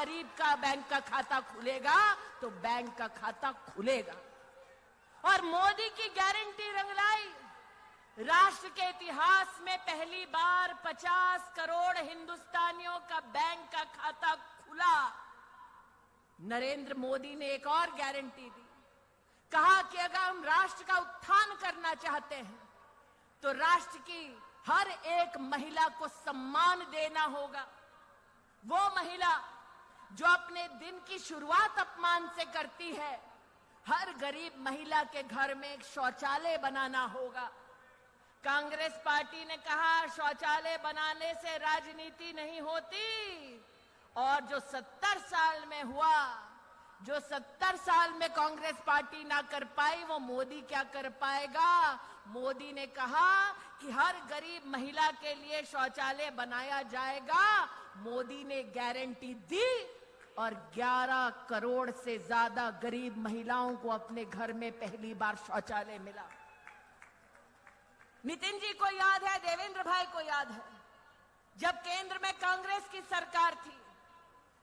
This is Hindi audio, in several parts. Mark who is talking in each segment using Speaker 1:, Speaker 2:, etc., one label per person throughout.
Speaker 1: गरीब का बैंक का खाता खुलेगा तो बैंक का खाता खुलेगा। और मोदी की गारंटी रंगलाई, राष्ट्र के इतिहास में पहली बार 50 करोड़ हिंदुस्तानियों का बैंक का खाता खुला। नरेंद्र मोदी ने एक और गारंटी दी, कहा कि अगर हम राष्ट्र का उत्थान करना चाहते हैं तो राष्ट्र की हर एक महिला को सम्मान देना होगा। वो महिला जो अपने दिन की शुरुआत अपमान से करती है, हर गरीब महिला के घर में एक शौचालय बनाना होगा। कांग्रेस पार्टी ने कहा शौचालय बनाने से राजनीति नहीं होती, और जो 70 साल में हुआ, जो 70 साल में कांग्रेस पार्टी ना कर पाई, वो मोदी क्या कर पाएगा। मोदी ने कहा कि हर गरीब महिला के लिए शौचालय बनाया जाएगा। मोदी ने गारंटी दी और 11 करोड़ से ज्यादा गरीब महिलाओं को अपने घर में पहली बार शौचालय मिला। नितिन जी को याद है, देवेंद्र भाई को याद है, जब केंद्र में कांग्रेस की सरकार थी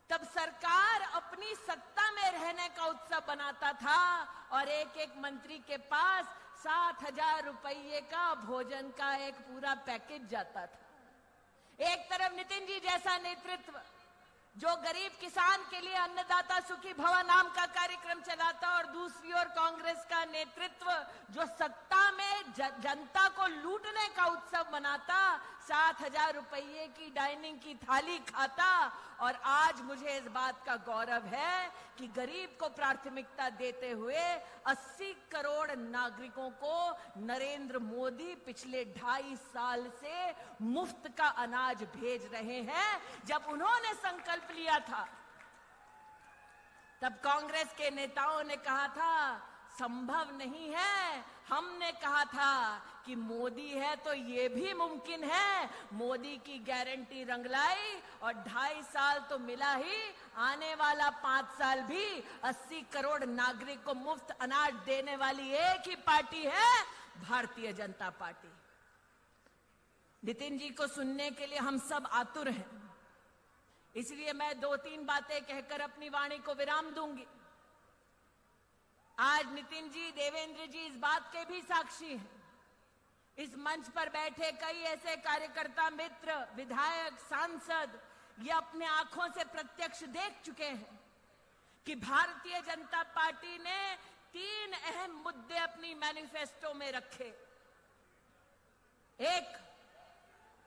Speaker 1: तब सरकार अपनी सत्ता में रहने का उत्सव बनाता था और एक एक मंत्री के पास 7,000 रुपये का भोजन का एक पूरा पैकेज जाता था। एक तरफ नितिन जी जैसा नेतृत्व जो गरीब किसान के लिए अन्नदाता सुखी भव नाम का कार्यक्रम चलाता, और दूसरी ओर कांग्रेस का नेतृत्व जो सत्ता में जनता को लूटने का उत्सव मनाता, 7,000 रुपये की डाइनिंग की थाली खाता। और आज मुझे इस बात का गौरव है कि गरीब को प्राथमिकता देते हुए 80 करोड़ नागरिकों को नरेंद्र मोदी पिछले 2.5 साल से मुफ्त का अनाज भेज रहे हैं। जब उन्होंने संकल्प लिया था तब कांग्रेस के नेताओं ने कहा था संभव नहीं है। हमने कहा था कि मोदी है तो ये भी मुमकिन है। मोदी की गारंटी रंगलाई और 2.5 साल तो मिला ही, आने वाला 5 साल भी 80 करोड़ नागरिक को मुफ्त अनाज देने वाली एक ही पार्टी है, भारतीय जनता पार्टी। नितिन जी को सुनने के लिए हम सब आतुर हैं, इसलिए मैं 2-3 बातें कहकर अपनी वाणी को विराम दूंगी। आज नितिन जी, देवेंद्र जी इस बात के भी साक्षी हैं। इस मंच पर बैठे कई ऐसे कार्यकर्ता मित्र, विधायक, सांसद ये अपने आंखों से प्रत्यक्ष देख चुके हैं कि भारतीय जनता पार्टी ने 3 अहम मुद्दे अपनी मैनिफेस्टो में रखे। एक,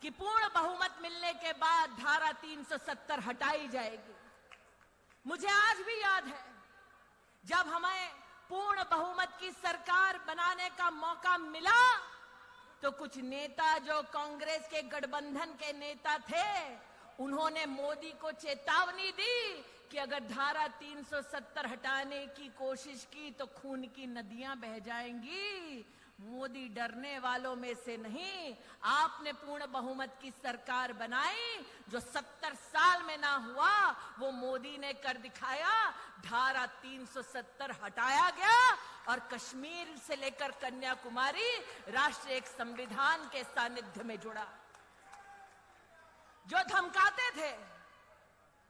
Speaker 1: कि पूर्ण बहुमत मिलने के बाद धारा 370 हटाई जाएगी। मुझे आज भी याद है जब हमें पूर्ण बहुमत की सरकार बनाने का मौका मिला तो कुछ नेता जो कांग्रेस के गठबंधन के नेता थे, उन्होंने मोदी को चेतावनी दी कि अगर धारा 370 हटाने की कोशिश की तो खून की नदियां बह जाएंगी। मोदी डरने वालों में से नहीं। आपने पूर्ण बहुमत की सरकार बनाई, जो 70 साल में ना हुआ वो मोदी ने कर दिखाया। धारा 370 हटाया गया और कश्मीर से लेकर कन्याकुमारी राष्ट्र एक संविधान के सानिध्य में जुड़ा। जो धमकाते थे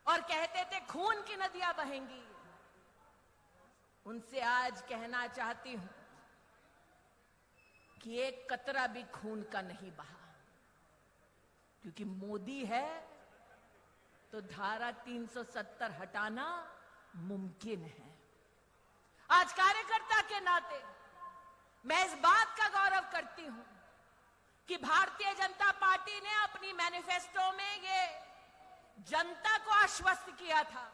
Speaker 1: और कहते थे खून की नदियां बहेंगी, उनसे आज कहना चाहती हूं कि एक कतरा भी खून का नहीं बहा, क्योंकि मोदी है तो धारा 370 हटाना मुमकिन है। आज कार्यकर्ता के नाते मैं इस बात का गौरव करती हूं कि भारतीय जनता पार्टी ने अपनी मैनिफेस्टो में ये जनता को आश्वस्त किया था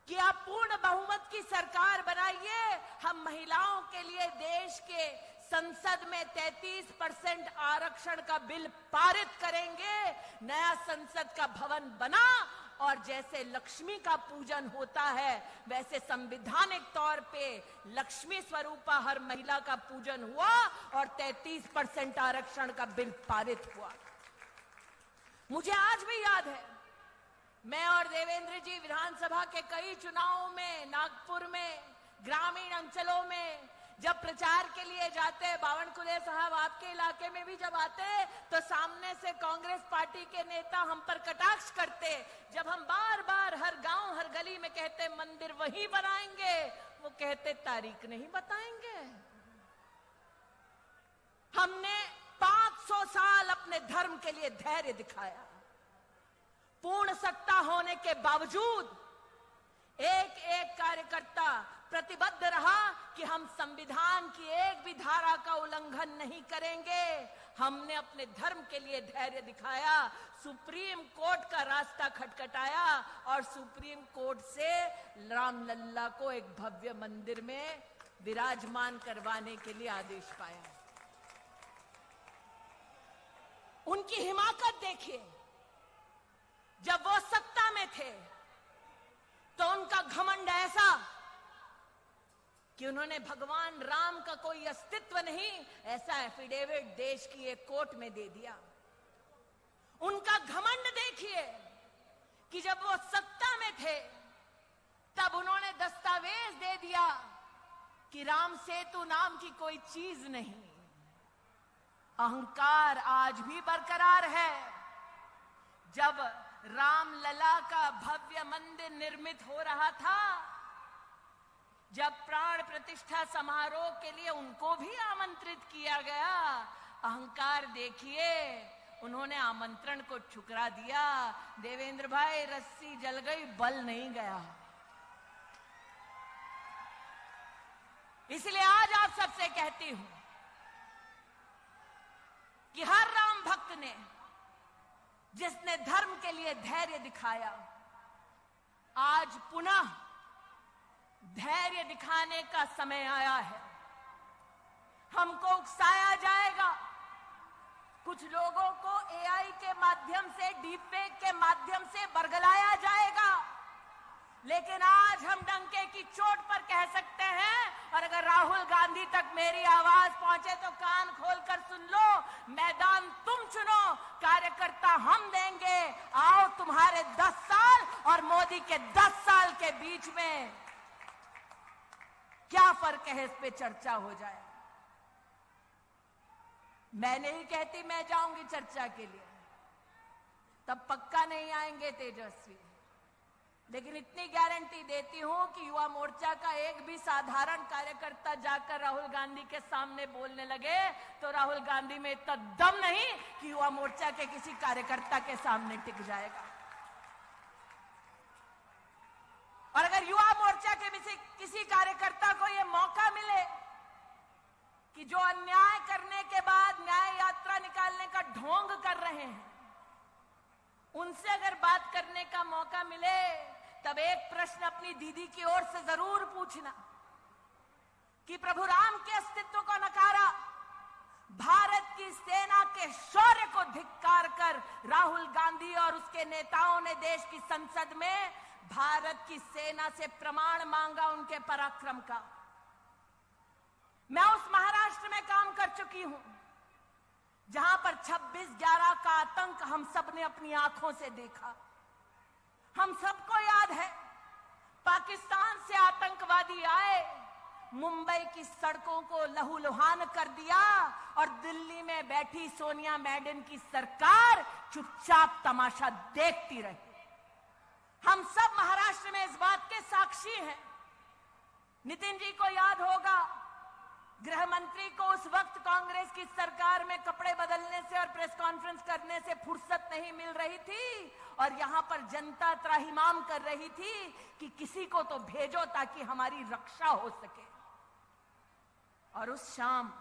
Speaker 1: कि आप पूर्ण बहुमत की सरकार बनाइए। हम महिलाओं के लिए देश के संसद में 33% आरक्षण का बिल पारित करेंगे। नया संसद का भवन बना और जैसे लक्ष्मी का पूजन होता है वैसे संवैधानिक तौर पे लक्ष्मी स्वरूपा हर महिला का पूजन हुआ और 33% आरक्षण का बिल पारित हुआ। मुझे आज भी याद है, मैं और देवेंद्र जी विधानसभा के कई चुनावों में, नागपुर में, ग्रामीण अंचलों में जब प्रचार के लिए जाते, बावनकुले साहब आपके इलाके में भी जब आते तो सामने से कांग्रेस पार्टी के नेता हम पर कटाक्ष करते। जब हम बार बार हर गांव हर गली में कहते मंदिर वहीं बनाएंगे, वो कहते तारीख नहीं बताएंगे। हमने 500 साल अपने धर्म के लिए धैर्य दिखाया। पूर्ण सत्ता होने के बावजूद एक एक कार्यकर्ता प्रतिबद्ध रहा कि हम संविधान की एक भी धारा का उल्लंघन नहीं करेंगे। हमने अपने धर्म के लिए धैर्य दिखाया, सुप्रीम कोर्ट का रास्ता खटखटाया और सुप्रीम कोर्ट से रामलल्ला को एक भव्य मंदिर में विराजमान करवाने के लिए आदेश पाया। उनकी हिमाकत देखिए, जब वो सत्ता में थे तो उनका घमंड ऐसा कि उन्होंने भगवान राम का कोई अस्तित्व नहीं ऐसा एफिडेविट देश की एक कोर्ट में दे दिया। उनका घमंड देखिए कि जब वो सत्ता में थे तब उन्होंने दस्तावेज दे दिया कि राम सेतु नाम की कोई चीज नहीं। अहंकार आज भी बरकरार है। जब रामलला का भव्य मंदिर निर्मित हो रहा था, जब प्राण प्रतिष्ठा समारोह के लिए उनको भी आमंत्रित किया गया, अहंकार देखिए, उन्होंने आमंत्रण को ठुकरा दिया। देवेंद्र भाई, रस्सी जल गई, बल नहीं गया। इसलिए आज आप सबसे कहती हूं कि हर राम भक्त ने, जिसने धर्म के लिए धैर्य दिखाया, आज पुनः धैर्य दिखाने का समय आया है। हमको उकसाया जाएगा, कुछ लोगों को एआई के माध्यम से, डीपफेक के माध्यम से बरगलाया जाएगा, लेकिन आज हम डंके की चोट पर कह सकते हैं, और अगर राहुल गांधी तक मेरी आवाज पहुंचे तो कान खोलकर सुन लो, मैदान तुम चुनो, कार्यकर्ता हम देंगे। आओ, तुम्हारे 10 साल और मोदी के 10 साल के बीच में क्या फर्क है, इस पे चर्चा हो जाए। मैं नहीं कहती मैं जाऊंगी चर्चा के लिए, तब पक्का नहीं आएंगे तेजस्वी, लेकिन इतनी गारंटी देती हूं कि युवा मोर्चा का एक भी साधारण कार्यकर्ता जाकर राहुल गांधी के सामने बोलने लगे तो राहुल गांधी में इतना दम नहीं कि युवा मोर्चा के किसी कार्यकर्ता के सामने टिक जाएगा। और अगर युवा मोर्चा के किसी कार्यकर्ता को यह मौका मिले कि जो अन्याय करने के बाद न्याय यात्रा निकालने का ढोंग कर रहे हैं, उनसे अगर बात करने का मौका मिले, तब एक प्रश्न अपनी दीदी की ओर से जरूर पूछना कि प्रभु राम के अस्तित्व को नकारा, भारत की सेना के शौर्य को धिक्कार कर राहुल गांधी और उसके नेताओं ने देश की संसद में भारत की सेना से प्रमाण मांगा उनके पराक्रम का। मैं उस महाराष्ट्र में काम कर चुकी हूं जहां पर 26/11 का आतंक हम सब ने अपनी आंखों से देखा। हम सबको याद है, पाकिस्तान से आतंकवादी आए, मुंबई की सड़कों को लहूलुहान कर दिया और दिल्ली में बैठी सोनिया मैडन की सरकार चुपचाप तमाशा देखती रही। हम सब महाराष्ट्र में इस बात के साक्षी हैं। नितिन जी को याद होगा, गृह मंत्री को उस वक्त कांग्रेस की सरकार में कपड़े बदलने से और प्रेस कॉन्फ्रेंस करने से फुर्सत नहीं मिल रही थी, और यहां पर जनता त्राहिमाम कर रही थी कि किसी को तो भेजो ताकि हमारी रक्षा हो सके। और उस शाम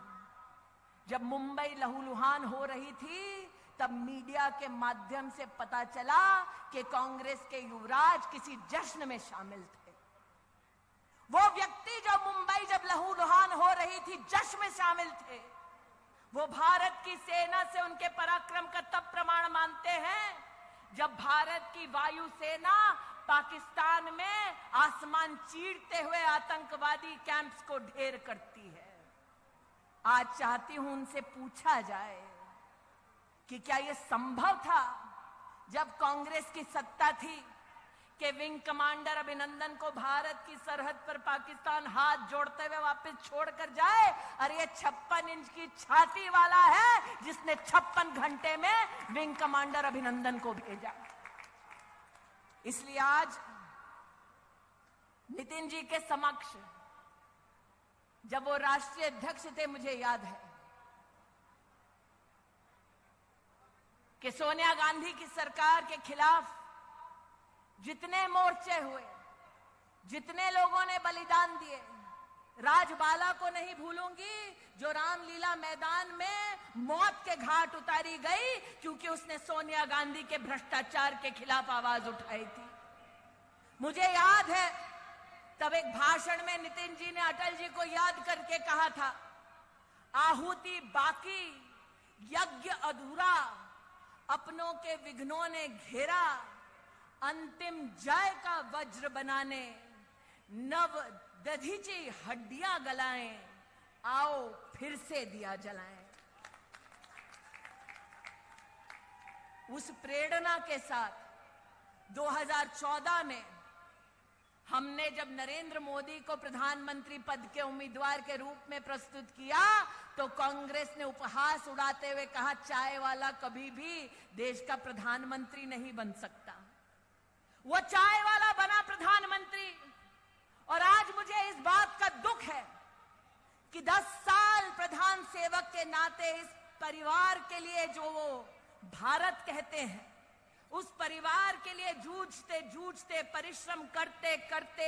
Speaker 1: जब मुंबई लहूलुहान हो रही थी, तब मीडिया के माध्यम से पता चला कि कांग्रेस के युवराज किसी जश्न में शामिल थे। वो व्यक्ति जो मुंबई जब लहूलुहान हो रही थी जश्न में शामिल थे, वो भारत की सेना से उनके पराक्रम का तब प्रमाण मानते हैं जब भारत की वायुसेना पाकिस्तान में आसमान चीरते हुए आतंकवादी कैंप्स को ढेर करती है। आज चाहती हूं उनसे पूछा जाए कि क्या यह संभव था जब कांग्रेस की सत्ता थी कि विंग कमांडर अभिनंदन को भारत की सरहद पर पाकिस्तान हाथ जोड़ते हुए वापस छोड़कर जाए। अरे ये 56 इंच की छाती वाला है जिसने 56 घंटे में विंग कमांडर अभिनंदन को भेजा। इसलिए आज नितिन जी के समक्ष जब वो राष्ट्रीय अध्यक्ष थे, मुझे याद है कि सोनिया गांधी की सरकार के खिलाफ जितने मोर्चे हुए, जितने लोगों ने बलिदान दिए, राजबाला को नहीं भूलूंगी जो रामलीला मैदान में मौत के घाट उतारी गई क्योंकि उसने सोनिया गांधी के भ्रष्टाचार के खिलाफ आवाज उठाई थी। मुझे याद है तब एक भाषण में नितिन जी ने अटल जी को याद करके कहा था, आहुति बाकी, यज्ञ अधूरा, अपनों के विघ्नों ने घेरा, अंतिम जय का वज्र बनाने, नव दधीची हड्डियां गलाएं, आओ फिर से दिया जलाएं। उस प्रेरणा के साथ 2014 में हमने जब नरेंद्र मोदी को प्रधानमंत्री पद के उम्मीदवार के रूप में प्रस्तुत किया तो कांग्रेस ने उपहास उड़ाते हुए कहा, चाय वाला कभी भी देश का प्रधानमंत्री नहीं बन सकता। वो चाय वाला बना प्रधानमंत्री। और आज मुझे इस बात का दुख है कि 10 साल प्रधान सेवक के नाते इस परिवार के लिए जो वो भारत कहते हैं, उस परिवार के लिए जूझते जूझते, परिश्रम करते करते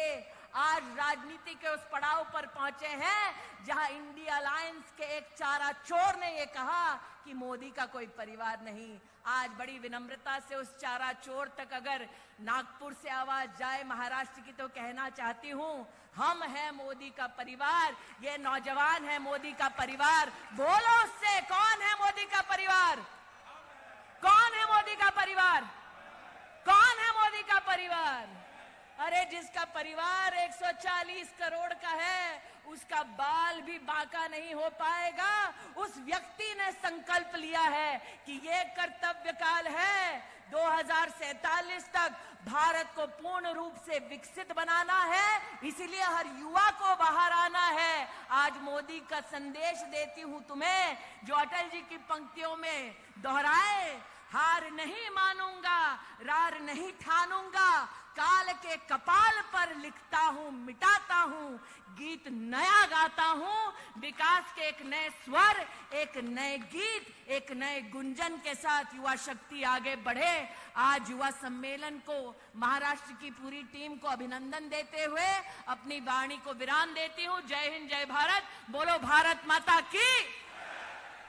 Speaker 1: आज राजनीति के उस पड़ाव पर पहुंचे हैं जहां इंडिया अलायंस के एक चारा चोर ने ये कहा कि मोदी का कोई परिवार नहीं। आज बड़ी विनम्रता से उस चारा चोर तक अगर नागपुर से आवाज जाए, महाराष्ट्र की, तो कहना चाहती हूं, हम हैं मोदी का परिवार, ये नौजवान है मोदी का परिवार। बोलो उससे, कौन है मोदी का परिवार? कौन है मोदी का परिवार? कौन है मोदी का परिवार? अरे जिसका परिवार 140 करोड़ का है, उसका बाल भी बांका नहीं हो पाएगा। उस व्यक्ति ने संकल्प लिया है कि ये कर्तव्य काल है, 2047 तक भारत को पूर्ण रूप से विकसित बनाना है, इसलिए हर युवा को बाहर आना है। आज मोदी का संदेश देती हूं तुम्हें, जो अटल जी की पंक्तियों में दोहराए, हार नहीं मानूंगा, रार नहीं ठानूंगा, काल के कपाल पर लिखता हूं, मिटाता हूं, गीत नया गाता हूं, विकास के एक नए स्वर, एक नए गीत, एक नए गुंजन के साथ युवा शक्ति आगे बढ़े। आज युवा सम्मेलन को, महाराष्ट्र की पूरी टीम को अभिनंदन देते हुए अपनी वाणी को विराम देती हूं। जय हिंद, जय भारत। बोलो भारत माता की।